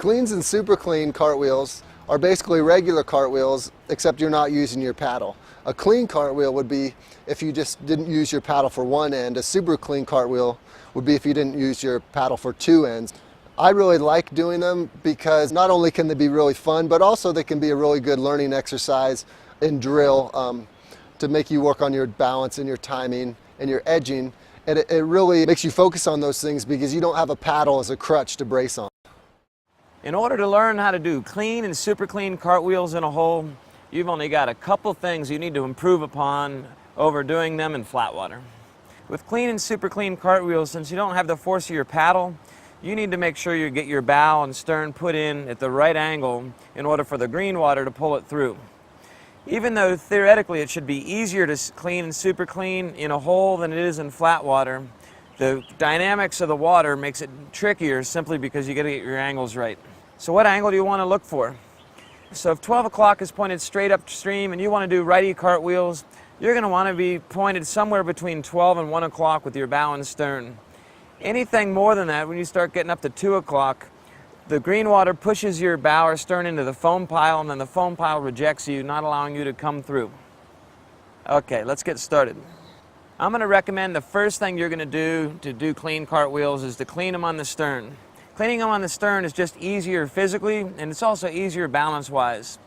Cleans and super clean cartwheels are basically regular cartwheels, except you're not using your paddle. A clean cartwheel would be if you just didn't use your paddle for one end. A super clean cartwheel would be if you didn't use your paddle for two ends. I really like doing them because not only can they be really fun, but also they can be a really good learning exercise and drill to make you work on your balance and your timing and your edging. And it really makes you focus on those things because you don't have a paddle as a crutch to brace on. In order to learn how to do clean and super clean cartwheels in a hole, you've only got a couple things you need to improve upon over doing them in flat water. With clean and super clean cartwheels, since you don't have the force of your paddle, you need to make sure you get your bow and stern put in at the right angle in order for the green water to pull it through. Even though theoretically it should be easier to clean and super clean in a hole than it is in flat water, the dynamics of the water makes it trickier simply because you got to get your angles right. So what angle do you want to look for? So if 12 o'clock is pointed straight upstream and you want to do righty cartwheels, you're going to want to be pointed somewhere between 12 and 1 o'clock with your bow and stern. Anything more than that, when you start getting up to 2 o'clock, the green water pushes your bow or stern into the foam pile, and then the foam pile rejects you, not allowing you to come through. Okay, let's get started. I'm going to recommend the first thing you're going to do clean cartwheels is to clean them on the stern. Cleaning them on the stern is just easier physically, and it's also easier balance-wise.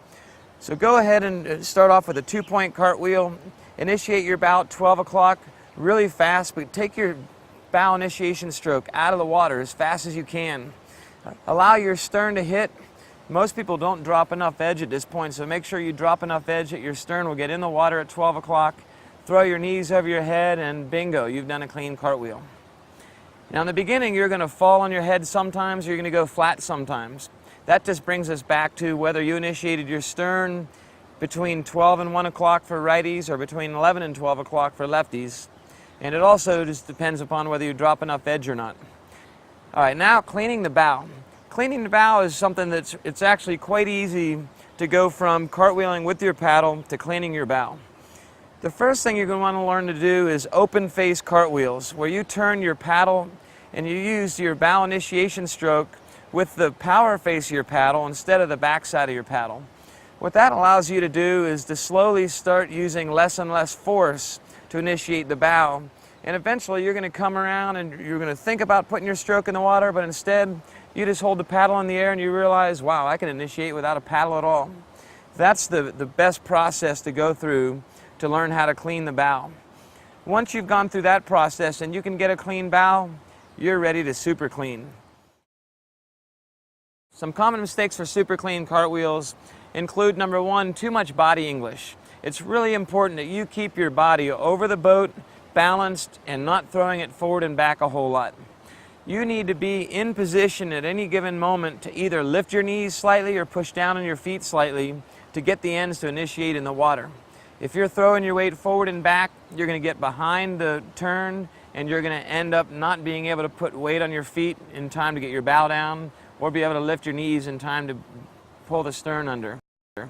So go ahead and start off with a 2-point cartwheel. Initiate your bow at 12 o'clock really fast, but take your bow initiation stroke out of the water as fast as you can. Allow your stern to hit. Most people don't drop enough edge at this point, so make sure you drop enough edge that your stern will get in the water at 12 o'clock. Throw your knees over your head, and bingo, you've done a clean cartwheel. Now in the beginning, you're going to fall on your head sometimes, you're going to go flat sometimes. That just brings us back to whether you initiated your stern between 12 and 1 o'clock for righties or between 11 and 12 o'clock for lefties. And it also just depends upon whether you drop enough edge or not. All right, now cleaning the bow. Cleaning the bow is something it's actually quite easy to go from cartwheeling with your paddle to cleaning your bow. The first thing you're going to want to learn to do is open face cartwheels, where you turn your paddle and you use your bow initiation stroke with the power face of your paddle instead of the backside of your paddle. What that allows you to do is to slowly start using less and less force to initiate the bow. And eventually you're going to come around and you're going to think about putting your stroke in the water, but instead you just hold the paddle in the air and you realize, wow, I can initiate without a paddle at all. That's the best process to go through to learn how to clean the bow. Once you've gone through that process and you can get a clean bow, you're ready to super clean. Some common mistakes for super clean cartwheels include, number one, too much body English. It's really important that you keep your body over the boat, balanced, and not throwing it forward and back a whole lot. You need to be in position at any given moment to either lift your knees slightly or push down on your feet slightly to get the ends to initiate in the water. If you're throwing your weight forward and back, you're going to get behind the turn and you're going to end up not being able to put weight on your feet in time to get your bow down or be able to lift your knees in time to pull the stern under.